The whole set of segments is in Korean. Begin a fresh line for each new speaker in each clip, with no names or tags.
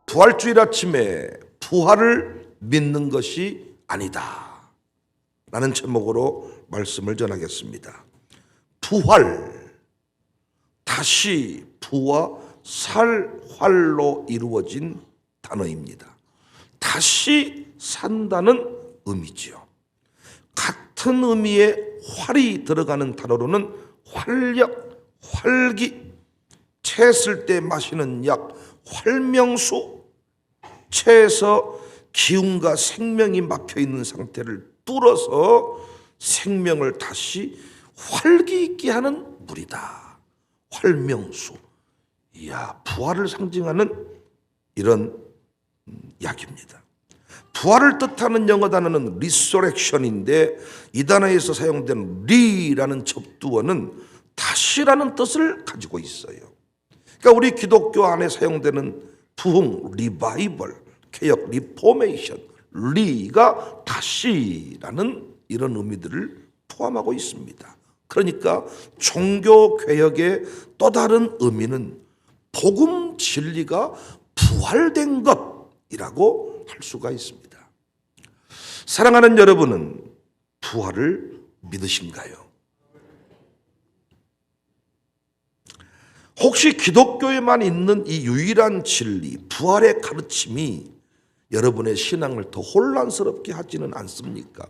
부활주일 아침에 부활을 믿는 것이 아니다 라는 제목으로 말씀을 전하겠습니다. 부활, 다시 부와 살 활로 이루어진 단어입니다. 다시 산다는 의미지요. 같은 의미의 활이 들어가는 단어로는 활력, 활기, 채쓸 때 마시는 약, 활명수, 체에서 기운과 생명이 막혀있는 상태를 뚫어서 생명을 다시 활기 있게 하는 물이다. 활명수. 이야, 부활을 상징하는 이런 약입니다. 부활을 뜻하는 영어 단어는 resurrection인데 이 단어에서 사용된 re라는 접두어는 다시라는 뜻을 가지고 있어요. 그러니까 우리 기독교 안에 사용되는 부흥, 리바이벌, 개혁, 리포메이션, 리가 다시라는 이런 의미들을 포함하고 있습니다. 그러니까 종교 개혁의 또 다른 의미는 복음 진리가 부활된 것이라고 할 수가 있습니다. 사랑하는 여러분은 부활을 믿으신가요? 혹시 기독교에만 있는 이 유일한 진리, 부활의 가르침이 여러분의 신앙을 더 혼란스럽게 하지는 않습니까?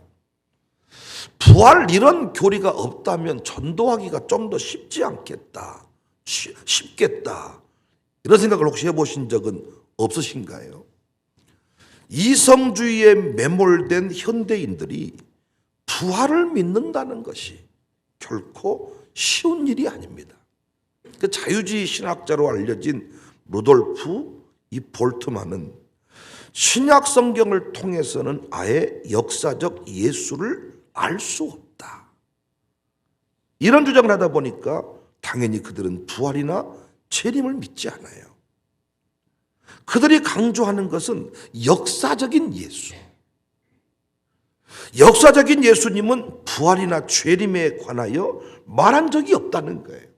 부활 이런 교리가 없다면 전도하기가 좀 더 쉽지 않겠다, 쉽겠다 이런 생각을 혹시 해보신 적은 없으신가요? 이성주의에 매몰된 현대인들이 부활을 믿는다는 것이 결코 쉬운 일이 아닙니다. 그 자유주의 신학자로 알려진 루돌프 이 볼트만은 신약 성경을 통해서는 아예 역사적 예수를 알 수 없다. 이런 주장을 하다 보니까 당연히 그들은 부활이나 재림을 믿지 않아요. 그들이 강조하는 것은 역사적인 예수. 역사적인 예수님은 부활이나 재림에 관하여 말한 적이 없다는 거예요.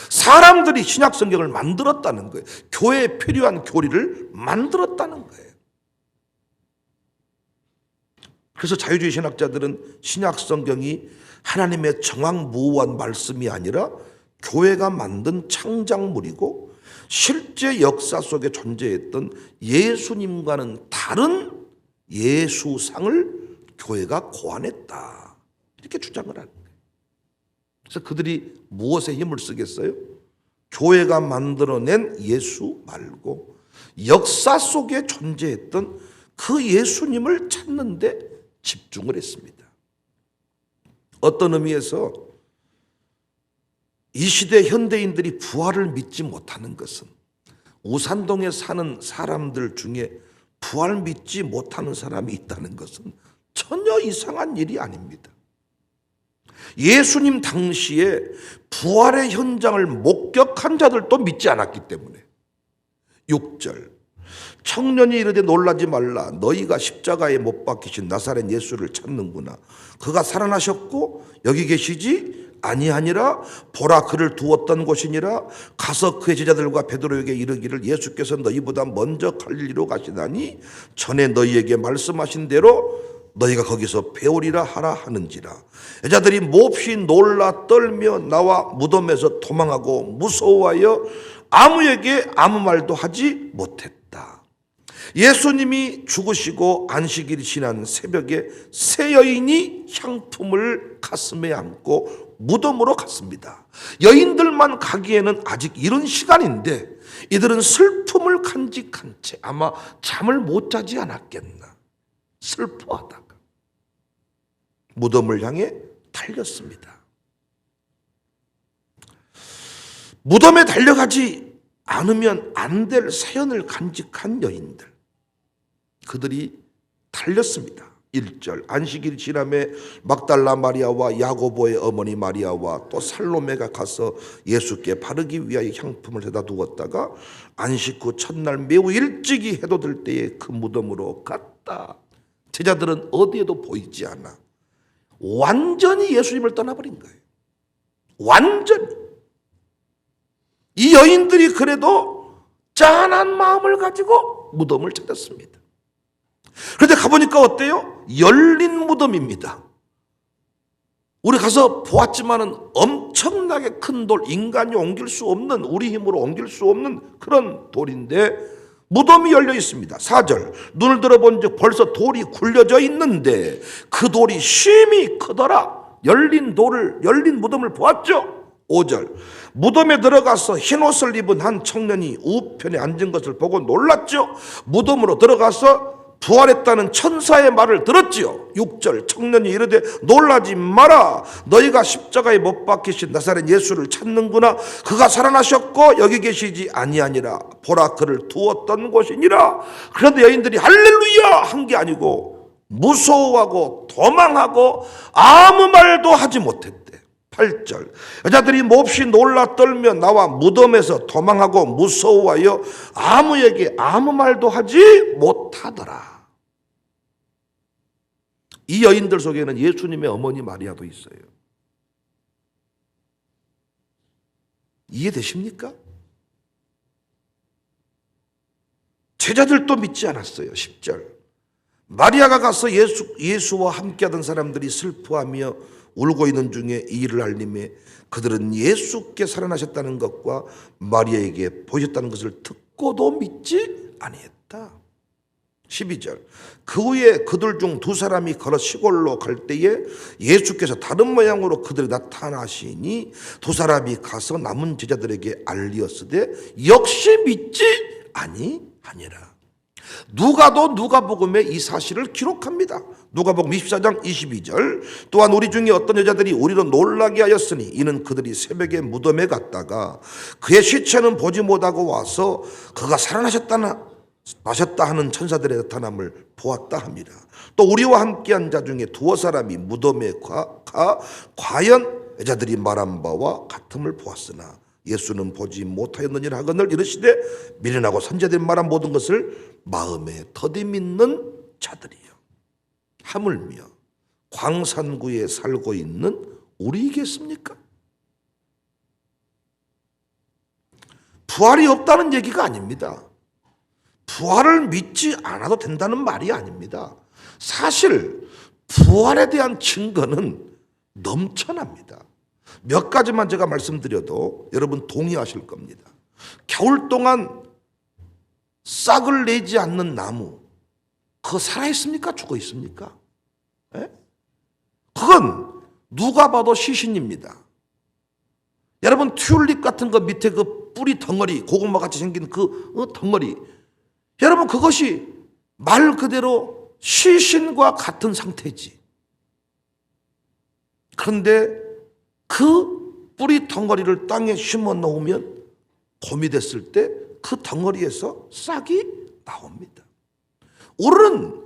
사람들이 신약 성경을 만들었다는 거예요. 교회에 필요한 교리를 만들었다는 거예요. 그래서 자유주의 신학자들은 신약 성경이 하나님의 정황무후한 말씀이 아니라 교회가 만든 창작물이고 실제 역사 속에 존재했던 예수님과는 다른 예수상을 교회가 고안했다. 이렇게 주장을 하는 거예요. 그래서 그들이 무엇에 힘을 쓰겠어요? 교회가 만들어낸 예수 말고 역사 속에 존재했던 그 예수님을 찾는데 집중을 했습니다. 어떤 의미에서 이 시대 현대인들이 부활을 믿지 못하는 것은 우산동에 사는 사람들 중에 부활 믿지 못하는 사람이 있다는 것은 전혀 이상한 일이 아닙니다. 예수님 당시에 부활의 현장을 목격한 자들도 믿지 않았기 때문에 6절 청년이 이르되 놀라지 말라 너희가 십자가에 못 박히신 나사렛 예수를 찾는구나. 그가 살아나셨고 여기 계시지 아니하니라. 보라 그를 두었던 곳이니라. 가서 그의 제자들과 베드로에게 이르기를 예수께서 너희보다 먼저 갈릴리로 가시다니 전에 너희에게 말씀하신 대로 너희가 거기서 배우리라 하라 하는지라. 여자들이 몹시 놀라 떨며 나와 무덤에서 도망하고 무서워하여 아무에게 아무 말도 하지 못했다. 예수님이 죽으시고 안식일이 지난 새벽에 세 여인이 향품을 가슴에 안고 무덤으로 갔습니다. 여인들만 가기에는 아직 이른 시간인데 이들은 슬픔을 간직한 채 아마 잠을 못 자지 않았겠나. 슬퍼하다가 무덤을 향해 달렸습니다. 무덤에 달려가지 않으면 안 될 사연을 간직한 여인들, 그들이 달렸습니다. 1절 안식일이 지남에 막달라 마리아와 야고보의 어머니 마리아와 또 살로메가 가서 예수께 바르기 위하여 향품을 대다 두었다가 안식 후 첫날 매우 일찍이 해도 될 때에 그 무덤으로 갔다. 제자들은 어디에도 보이지 않아 완전히 예수님을 떠나버린 거예요. 완전히. 이 여인들이 그래도 짠한 마음을 가지고 무덤을 찾았습니다. 그런데 가보니까 어때요? 열린 무덤입니다. 우리 가서 보았지만은 엄청나게 큰 돌, 인간이 옮길 수 없는, 우리 힘으로 옮길 수 없는 그런 돌인데 무덤이 열려 있습니다. 4절, 눈을 들어본 즉 벌써 돌이 굴려져 있는데 그 돌이 심히 크더라. 열린 무덤을 보았죠. 5절, 무덤에 들어가서 흰옷을 입은 한 청년이 우편에 앉은 것을 보고 놀랐죠. 무덤으로 들어가서 부활했다는 천사의 말을 들었지요. 6절, 청년이 이르되 놀라지 마라. 너희가 십자가에 못 박히신 나사렛 예수를 찾는구나. 그가 살아나셨고 여기 계시지 아니하니라. 보라, 그를 두었던 곳이니라. 그런데 여인들이 할렐루야 한 게 아니고 무서워하고 도망하고 아무 말도 하지 못했대. 8절, 여자들이 몹시 놀라 떨며 나와 무덤에서 도망하고 무서워하여 아무에게 아무 말도 하지 못하더라. 이 여인들 속에는 예수님의 어머니 마리아도 있어요. 이해되십니까? 제자들도 믿지 않았어요. 10절, 마리아가 가서 예수와 함께하던 사람들이 슬퍼하며 울고 있는 중에 이 일을 알림에 그들은 예수께 살아나셨다는 것과 마리아에게 보셨다는 것을 듣고도 믿지 아니했다. 12절, 그 후에 그들 중 두 사람이 걸어 시골로 갈 때에 예수께서 다른 모양으로 그들에 나타나시니 두 사람이 가서 남은 제자들에게 알리었으되 역시 믿지 아니하니라. 누가도 누가복음에 이 사실을 기록합니다. 누가복음 24장 22절, 또한 우리 중에 어떤 여자들이 우리로 놀라게 하였으니 이는 그들이 새벽에 무덤에 갔다가 그의 시체는 보지 못하고 와서 그가 살아나셨다 하는 천사들의 나타남을 보았다 합니다. 또 우리와 함께한 자 중에 두어 사람이 무덤에 가 과연 여자들이 말한 바와 같음을 보았으나 예수는 보지 못하였느니라 하거늘 이르시되 미련하고 선지자들이 말한 모든 것을 마음에 더디 믿는 자들이요, 하물며 광산구에 살고 있는 우리이겠습니까? 부활이 없다는 얘기가 아닙니다. 부활을 믿지 않아도 된다는 말이 아닙니다. 사실 부활에 대한 증거는 넘쳐납니다. 몇 가지만 제가 말씀드려도 여러분 동의하실 겁니다. 겨울 동안 싹을 내지 않는 나무, 그거 살아있습니까? 죽어 있습니까? 에? 그건 누가 봐도 시신입니다. 여러분 튤립 같은 거 밑에 그 뿌리 덩어리, 고구마 같이 생긴 그 덩어리, 여러분 그것이 말 그대로 시신과 같은 상태지. 그런데 그 뿌리 덩어리를 땅에 심어 놓으면 봄이 됐을 때 그 덩어리에서 싹이 나옵니다. 우리는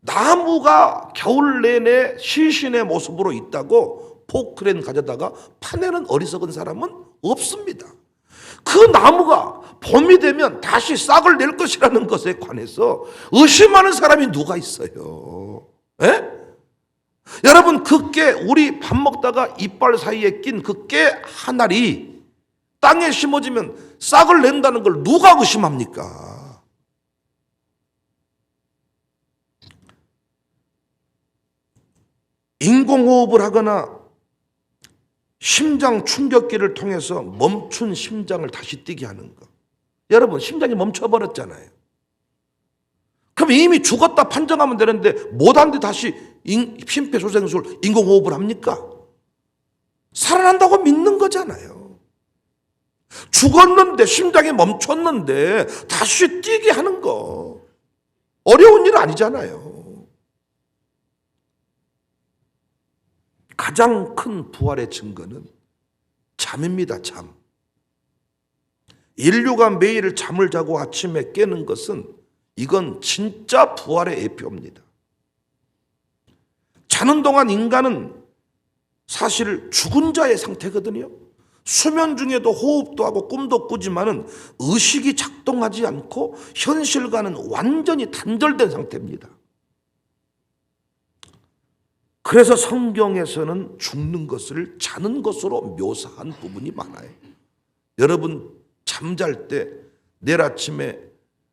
나무가 겨울 내내 시신의 모습으로 있다고 포크레인 가져다가 파내는 어리석은 사람은 없습니다. 그 나무가 봄이 되면 다시 싹을 낼 것이라는 것에 관해서 의심하는 사람이 누가 있어요? 에? 여러분 그 깨, 우리 밥 먹다가 이빨 사이에 낀 그 깨 한 알이 땅에 심어지면 싹을 낸다는 걸 누가 의심합니까? 인공호흡을 하거나 심장 충격기를 통해서 멈춘 심장을 다시 뛰게 하는 거. 여러분 심장이 멈춰버렸잖아요. 그럼 이미 죽었다 판정하면 되는데 못한데 다시 심폐소생술 인공호흡을 합니까? 살아난다고 믿는 거잖아요. 죽었는데 심장이 멈췄는데 다시 뛰게 하는 거 어려운 일 아니잖아요. 가장 큰 부활의 증거는 잠입니다. 잠. 인류가 매일 잠을 자고 아침에 깨는 것은 이건 진짜 부활의 예표입니다. 자는 동안 인간은 사실 죽은 자의 상태거든요. 수면 중에도 호흡도 하고 꿈도 꾸지만은 의식이 작동하지 않고 현실과는 완전히 단절된 상태입니다. 그래서 성경에서는 죽는 것을 자는 것으로 묘사한 부분이 많아요. 여러분 잠잘 때 내일 아침에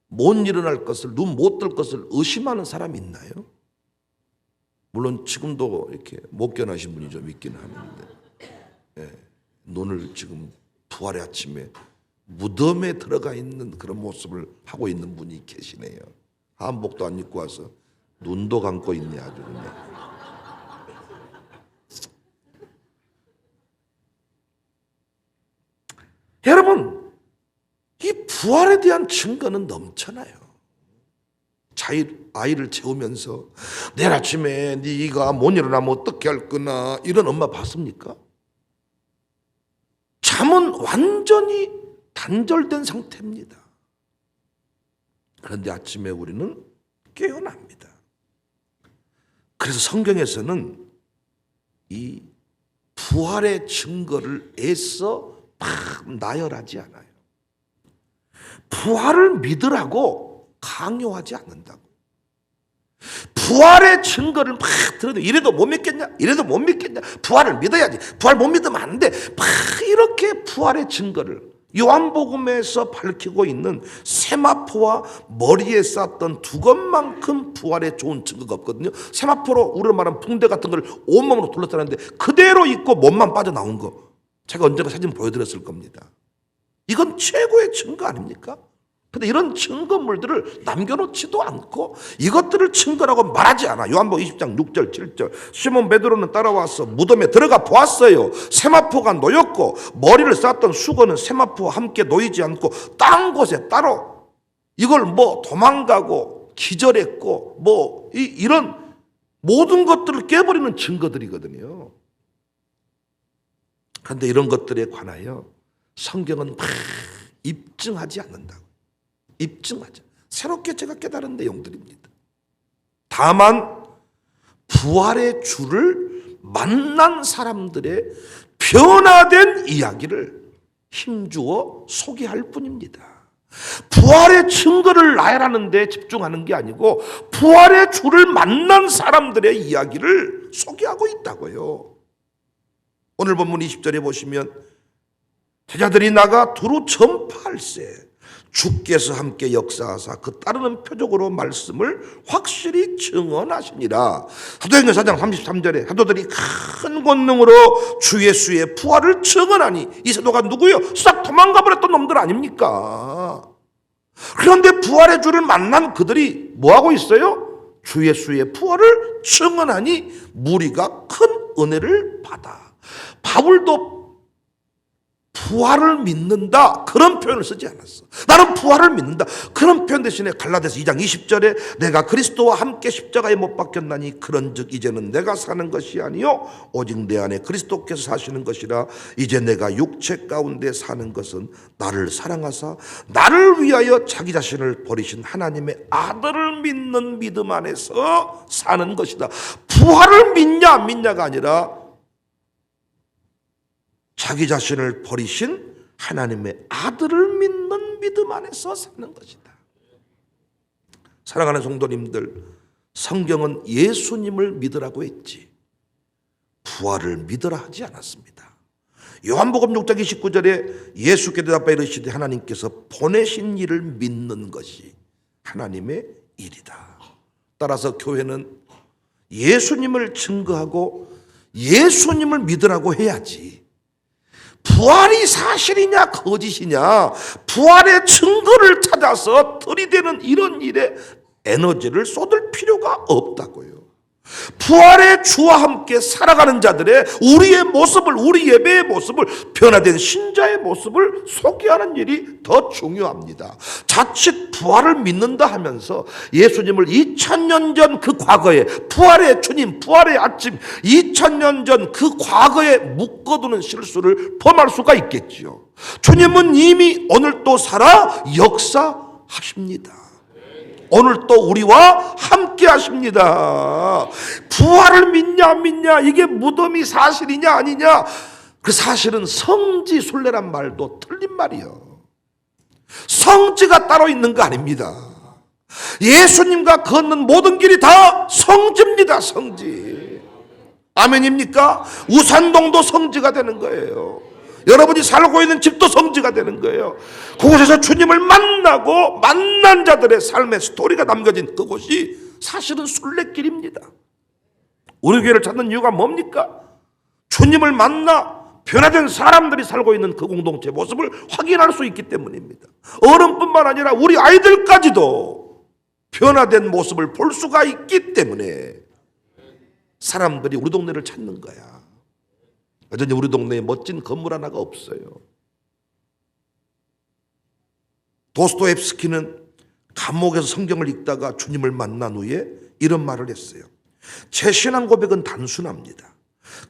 못 일어날 것을, 눈 못 뜰 것을 의심하는 사람이 있나요? 물론 지금도 이렇게 못 견하신 분이 좀 있긴 하는데, 예, 눈을 지금 부활의 아침에 무덤에 들어가 있는 그런 모습을 하고 있는 분이 계시네요. 한복도 안 입고 와서 눈도 감고 있네, 아주 그냥. 여러분, 이 부활에 대한 증거는 넘쳐나요. 아이를 재우면서 내일 아침에 네가 못 일어나면 어떻게 할 거나 이런 엄마 봤습니까? 잠은 완전히 단절된 상태입니다. 그런데 아침에 우리는 깨어납니다. 그래서 성경에서는 이 부활의 증거를 애써 막 나열하지 않아요. 부활을 믿으라고 강요하지 않는다고. 부활의 증거를 막 들어도 이래도 못 믿겠냐? 이래도 못 믿겠냐? 부활을 믿어야지. 부활 못 믿으면 안 돼. 막 이렇게 부활의 증거를 요한복음에서 밝히고 있는 세마포와 머리에 쌌던 두건만큼 부활에 좋은 증거가 없거든요. 세마포로 우리로 말하면 붕대 같은 걸 온몸으로 둘러싸는데 그대로 있고 몸만 빠져나온 거. 제가 언젠가 사진 보여드렸을 겁니다. 이건 최고의 증거 아닙니까? 근데 이런 증거물들을 남겨놓지도 않고 이것들을 증거라고 말하지 않아. 요한복음 20장 6절 7절 시몬 베드로는 따라와서 무덤에 들어가 보았어요. 세마포가 놓였고 머리를 쌌던 수건은 세마포와 함께 놓이지 않고 딴 곳에 따로 이걸 뭐 도망가고 기절했고 뭐 이런 모든 것들을 깨버리는 증거들이거든요. 그런데 이런 것들에 관하여 성경은 막 입증하지 않는다고. 입증하죠. 새롭게 제가 깨달은 내용들입니다. 다만 부활의 주를 만난 사람들의 변화된 이야기를 힘주어 소개할 뿐입니다. 부활의 증거를 나열하는 데 집중하는 게 아니고 부활의 주를 만난 사람들의 이야기를 소개하고 있다고요. 오늘 본문 20절에 보시면 제자들이 나가 두루 전파할세 주께서 함께 역사하사 그 따르는 표적으로 말씀을 확실히 증언하시니라. 사도행전 4장 33절에 사도들이 큰 권능으로 주 예수의 부활을 증언하니 이 사도가 누구요? 싹 도망가 버렸던 놈들 아닙니까? 그런데 부활의 주를 만난 그들이 뭐하고 있어요? 주 예수의 부활을 증언하니 무리가 큰 은혜를 받아. 바울도 부활을 믿는다 그런 표현을 쓰지 않았어. 나는 부활을 믿는다 그런 표현 대신에 갈라디아서 2장 20절에 내가 그리스도와 함께 십자가에 못 박혔나니 그런즉 이제는 내가 사는 것이 아니요 오직 내 안에 그리스도께서 사시는 것이라. 이제 내가 육체 가운데 사는 것은 나를 사랑하사 나를 위하여 자기 자신을 버리신 하나님의 아들을 믿는 믿음 안에서 사는 것이다. 부활을 믿냐 안 믿냐가 아니라 자기 자신을 버리신 하나님의 아들을 믿는 믿음 안에서 사는 것이다. 사랑하는 성도님들, 성경은 예수님을 믿으라고 했지 부활을 믿으라 하지 않았습니다. 요한복음 6장 29절에 예수께 대답하여 이르시되 하나님께서 보내신 일을 믿는 것이 하나님의 일이다. 따라서 교회는 예수님을 증거하고 예수님을 믿으라고 해야지 부활이 사실이냐 거짓이냐 부활의 증거를 찾아서 들이대는 이런 일에 에너지를 쏟을 필요가 없다고요. 부활의 주와 함께 살아가는 자들의 우리의 모습을 우리 예배의 모습을 변화된 신자의 모습을 소개하는 일이 더 중요합니다. 자칫 부활을 믿는다 하면서 예수님을 2000년 전 그 과거에 부활의 주님 부활의 아침 2000년 전 그 과거에 묶어두는 실수를 범할 수가 있겠지요. 주님은 이미 오늘 또 살아 역사하십니다. 오늘 또 우리와 함께 하십니다. 부활을 믿냐 안 믿냐 이게 무덤이 사실이냐 아니냐 그 사실은 성지순례란 말도 틀린 말이요. 성지가 따로 있는 거 아닙니다. 예수님과 걷는 모든 길이 다 성지입니다. 성지. 아멘입니까? 우산동도 성지가 되는 거예요. 여러분이 살고 있는 집도 성지가 되는 거예요. 그곳에서 주님을 만나고 만난 자들의 삶의 스토리가 남겨진 그곳이 사실은 순례길입니다. 우리 교회를 찾는 이유가 뭡니까? 주님을 만나 변화된 사람들이 살고 있는 그 공동체 모습을 확인할 수 있기 때문입니다. 어른뿐만 아니라 우리 아이들까지도 변화된 모습을 볼 수가 있기 때문에 사람들이 우리 동네를 찾는 거야. 여전히 우리 동네에 멋진 건물 하나가 없어요. 도스토옙스키는 감옥에서 성경을 읽다가 주님을 만난 후에 이런 말을 했어요. 제 신앙 고백은 단순합니다.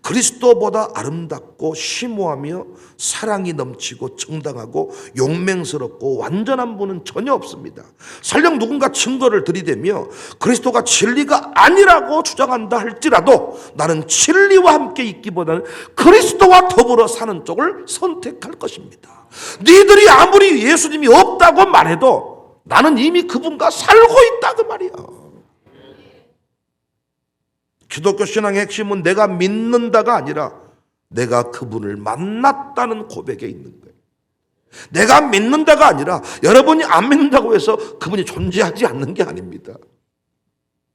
그리스도보다 아름답고 심오하며 사랑이 넘치고 정당하고 용맹스럽고 완전한 분은 전혀 없습니다. 설령 누군가 증거를 들이대며 그리스도가 진리가 아니라고 주장한다 할지라도 나는 진리와 함께 있기보다는 그리스도와 더불어 사는 쪽을 선택할 것입니다. 니들이 아무리 예수님이 없다고 말해도 나는 이미 그분과 살고 있다 그 말이야. 기독교 신앙의 핵심은 내가 믿는다가 아니라 내가 그분을 만났다는 고백에 있는 거예요. 내가 믿는다가 아니라 여러분이 안 믿는다고 해서 그분이 존재하지 않는 게 아닙니다.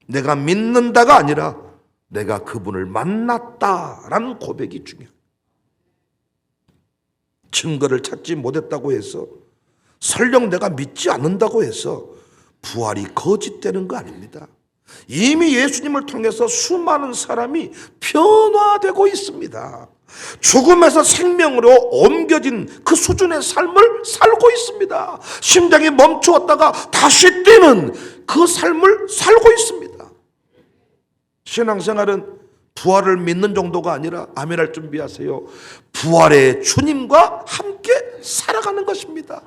내가 믿는다가 아니라 내가 그분을 만났다라는 고백이 중요해요. 증거를 찾지 못했다고 해서 설령 내가 믿지 않는다고 해서 부활이 거짓되는 거 아닙니다. 이미 예수님을 통해서 수많은 사람이 변화되고 있습니다. 죽음에서 생명으로 옮겨진 그 수준의 삶을 살고 있습니다. 심장이 멈추었다가 다시 뛰는 그 삶을 살고 있습니다. 신앙생활은 부활을 믿는 정도가 아니라 아멘할 준비하세요. 부활의 주님과 함께 살아가는 것입니다.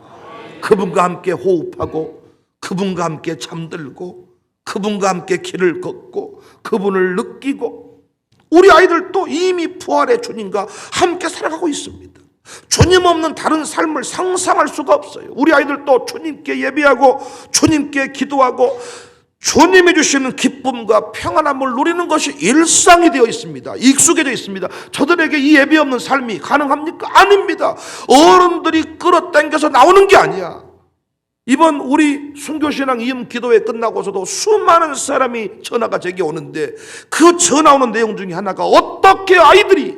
그분과 함께 호흡하고 그분과 함께 잠들고 그분과 함께 길을 걷고 그분을 느끼고 우리 아이들도 이미 부활의 주님과 함께 살아가고 있습니다. 주님 없는 다른 삶을 상상할 수가 없어요. 우리 아이들도 주님께 예배하고 주님께 기도하고 주님이 주시는 기쁨과 평안함을 누리는 것이 일상이 되어 있습니다. 익숙해져 있습니다. 저들에게 이 예배 없는 삶이 가능합니까? 아닙니다. 어른들이 끌어당겨서 나오는 게 아니야. 이번 우리 순교신앙 이음 기도회 끝나고서도 수많은 사람이 전화가 제게 오는데 그 전화 오는 내용 중에 하나가 어떻게 아이들이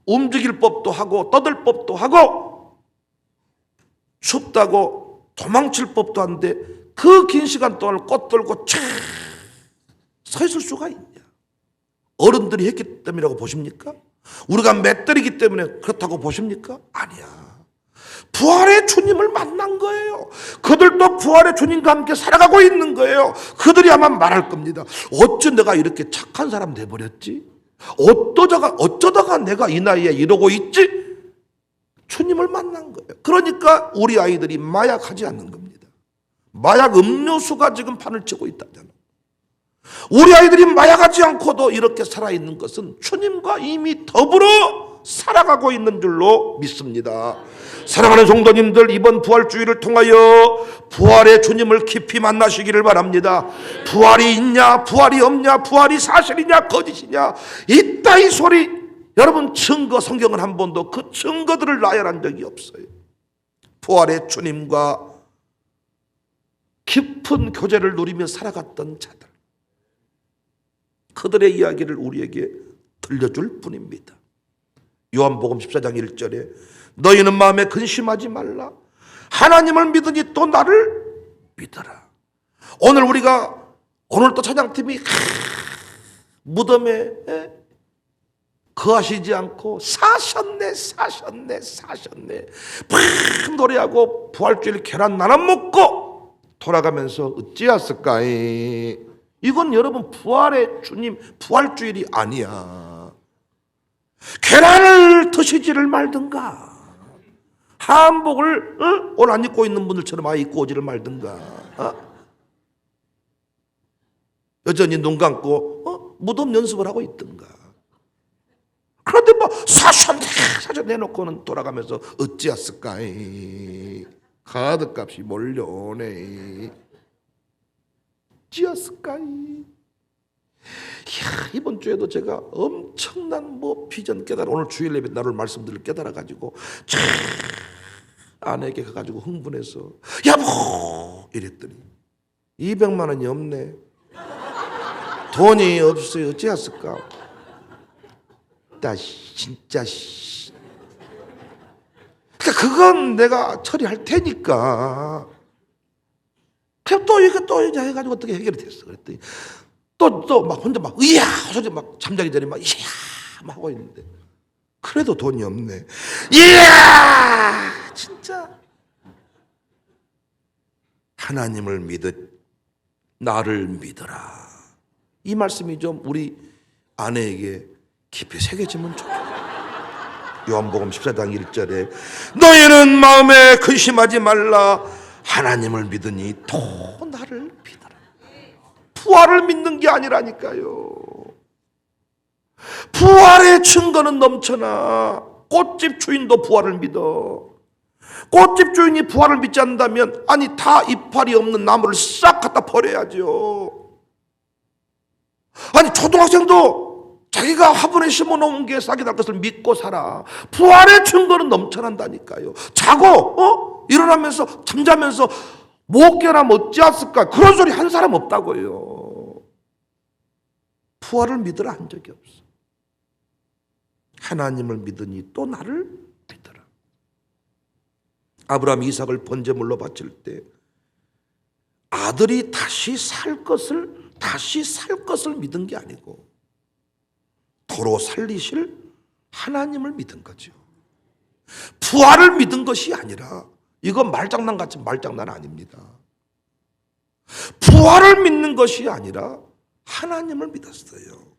움직일 법도 하고 떠들 법도 하고 춥다고 도망칠 법도 한데 그 긴 시간 동안 꽃 들고 쫙 서 있을 수가 있냐. 어른들이 했기 때문이라고 보십니까? 우리가 맷들이기 때문에 그렇다고 보십니까? 아니야. 부활의 주님을 만난 거예요. 그들도 부활의 주님과 함께 살아가고 있는 거예요. 그들이 아마 말할 겁니다. 어째 내가 이렇게 착한 사람 돼버렸지? 어쩌다가 내가 이 나이에 이러고 있지? 주님을 만난 거예요. 그러니까 우리 아이들이 마약하지 않는 겁니다. 마약 음료수가 지금 판을 치고 있다잖아요. 우리 아이들이 마약하지 않고도 이렇게 살아있는 것은 주님과 이미 더불어 살아가고 있는 줄로 믿습니다. 사랑하는 성도님들, 이번 부활주의를 통하여 부활의 주님을 깊이 만나시기를 바랍니다. 부활이 있냐 부활이 없냐 부활이 사실이냐 거짓이냐 있다 이 소리 여러분 증거 성경은 한 번도 그 증거들을 나열한 적이 없어요. 부활의 주님과 깊은 교제를 누리며 살아갔던 자들 그들의 이야기를 우리에게 들려줄 뿐입니다. 요한복음 14장 1절에 너희는 마음에 근심하지 말라. 하나님을 믿으니 또 나를 믿어라. 오늘 또 찬양팀이 무덤에 거하시지 않고 사셨네 막 노래하고 부활주일 계란 나눠 먹고 돌아가면서 어찌하였을까. 이건 여러분 부활의 주님 부활주일이 아니야. 계란을 드시지를 말든가 한복을 옷 안 입고 있는 분들처럼 아예 입고 오지를 말든가 여전히 눈 감고 무덤 연습을 하고 있든가. 그런데 뭐 사전 내놓고는 돌아가면서 어찌했을까. 카드값이 몰려오네. 어찌했을까. 이번 주에도 제가 엄청난 비전 깨달아, 오늘 주일 예배 나눌 말씀들을 깨달아 가지고 아내에게 가가지고 흥분해서 여보 이랬더니 200만 원이 없네. 돈이 없어요. 어찌했을까? 나 진짜 그러니까 그건 내가 처리할 테니까. 그럼 또 이거 또 이제 해가지고 어떻게 해결이 됐어. 그랬더니 또 막 혼자 막 이야 소리 막 잠자기 전에 막 이야 막 하고 있는데 그래도 돈이 없네. 이야 진짜 하나님을 믿듯 나를 믿어라. 이 말씀이 좀 우리 아내에게 깊이 새겨지면 좋겠다. 요한복음 14장 1절에 너희는 마음에 근심하지 말라. 하나님을 믿으니 또 나를 믿어라. 부활을 믿는 게 아니라니까요. 부활의 증거는 넘쳐나. 꽃집 주인도 부활을 믿어. 꽃집 주인이 부활을 믿지 않는다면 아니 다 이파리 없는 나무를 싹 갖다 버려야죠. 아니 초등학생도 자기가 화분에 심어놓은 게 싹이 날 것을 믿고 살아. 부활의 증거는 넘쳐난다니까요. 자고 일어나면서 잠자면서 못 깨어나면 어찌했을까 그런 소리 한 사람 없다고요. 부활을 믿으라 한 적이 없어. 하나님을 믿으니 또 나를 믿어라. 아브라함이 이삭을 번제물로 바칠 때 아들이 다시 살 것을 믿은 게 아니고 도로 살리실 하나님을 믿은 거죠. 부활을 믿은 것이 아니라 이건 말장난 같은 말장난 아닙니다. 부활을 믿는 것이 아니라 하나님을 믿었어요.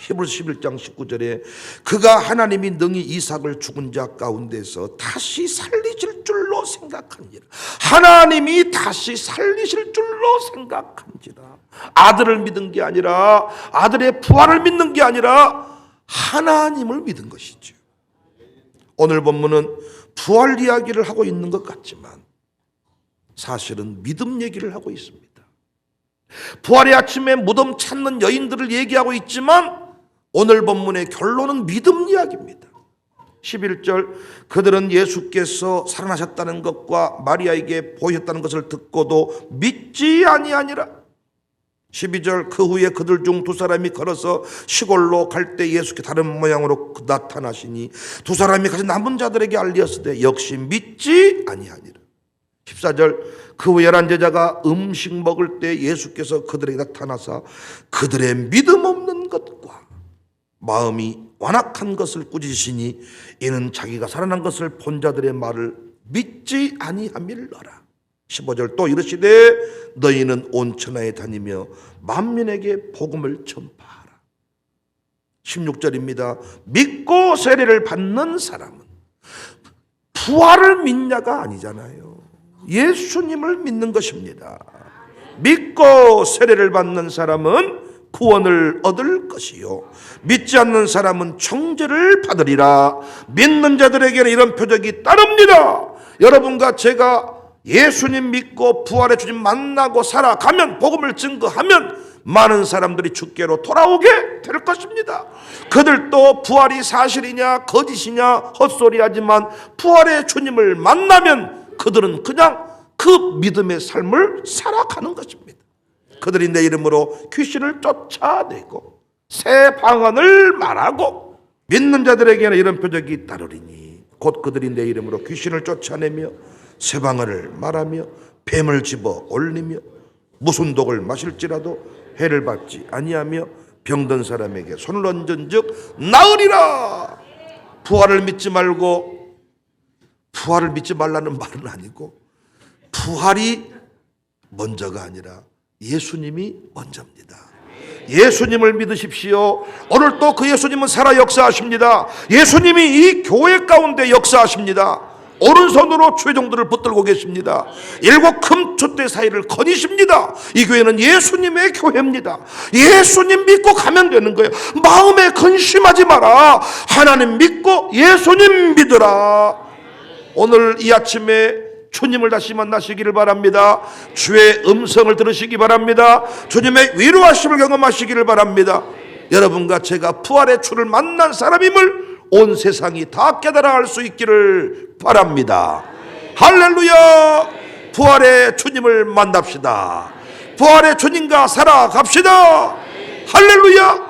히브리서 11장 19절에 그가 하나님이 능히 이삭을 죽은 자 가운데서 다시 살리실 줄로 생각한지라. 하나님이 다시 살리실 줄로 생각한지라. 아들을 믿은 게 아니라 아들의 부활을 믿는 게 아니라 하나님을 믿은 것이죠. 오늘 본문은 부활 이야기를 하고 있는 것 같지만 사실은 믿음 얘기를 하고 있습니다. 부활의 아침에 무덤 찾는 여인들을 얘기하고 있지만 오늘 본문의 결론은 믿음 이야기입니다. 11절 그들은 예수께서 살아나셨다는 것과 마리아에게 보이셨다는 것을 듣고도 믿지 아니하니라. 12절 그 후에 그들 중 두 사람이 걸어서 시골로 갈 때 예수께 다른 모양으로 나타나시니 두 사람이 같이 남은 자들에게 알리었으되 역시 믿지 아니하니라. 14절 그 후 11 제자가 음식 먹을 때 예수께서 그들에게 나타나사 그들의 믿음 없는 것과 마음이 완악한 것을 꾸짖으시니 이는 자기가 살아난 것을 본 자들의 말을 믿지 아니함일러라. 15절 또 이르시되 너희는 온 천하에 다니며 만민에게 복음을 전파하라. 16절입니다. 믿고 세례를 받는 사람은 부활을 믿냐가 아니잖아요. 예수님을 믿는 것입니다. 믿고 세례를 받는 사람은 구원을 얻을 것이요 믿지 않는 사람은 정죄를 받으리라. 믿는 자들에게는 이런 표적이 따릅니다. 여러분과 제가 예수님 믿고 부활의 주님 만나고 살아가면 복음을 증거하면 많은 사람들이 주께로 돌아오게 될 것입니다. 그들도 부활이 사실이냐 거짓이냐 헛소리하지만 부활의 주님을 만나면 그들은 그냥 그 믿음의 삶을 살아가는 것입니다. 그들이 내 이름으로 귀신을 쫓아내고 새 방언을 말하고 믿는 자들에게는 이런 표적이 따르리니 곧 그들이 내 이름으로 귀신을 쫓아내며 새 방언을 말하며 뱀을 집어 올리며 무슨 독을 마실지라도 해를 받지 아니하며 병든 사람에게 손을 얹은즉 나으리라. 부활을 믿지 말고 부활을 믿지 말라는 말은 아니고 부활이 먼저가 아니라 예수님이 먼저입니다. 예수님을 믿으십시오. 오늘 또 그 예수님은 살아 역사하십니다. 예수님이 이 교회 가운데 역사하십니다. 오른손으로 최종들을 붙들고 계십니다. 7 금촛대 사이를 거니십니다. 이 교회는 예수님의 교회입니다. 예수님 믿고 가면 되는 거예요. 마음에 근심하지 마라. 하나님 믿고 예수님 믿으라. 오늘 이 아침에 주님을 다시 만나시기를 바랍니다. 주의 음성을 들으시기 바랍니다. 주님의 위로하심을 경험하시기를 바랍니다. 여러분과 제가 부활의 주를 만난 사람임을 온 세상이 다 깨달아 알 수 있기를 바랍니다. 할렐루야. 부활의 주님을 만납시다. 부활의 주님과 살아갑시다. 할렐루야.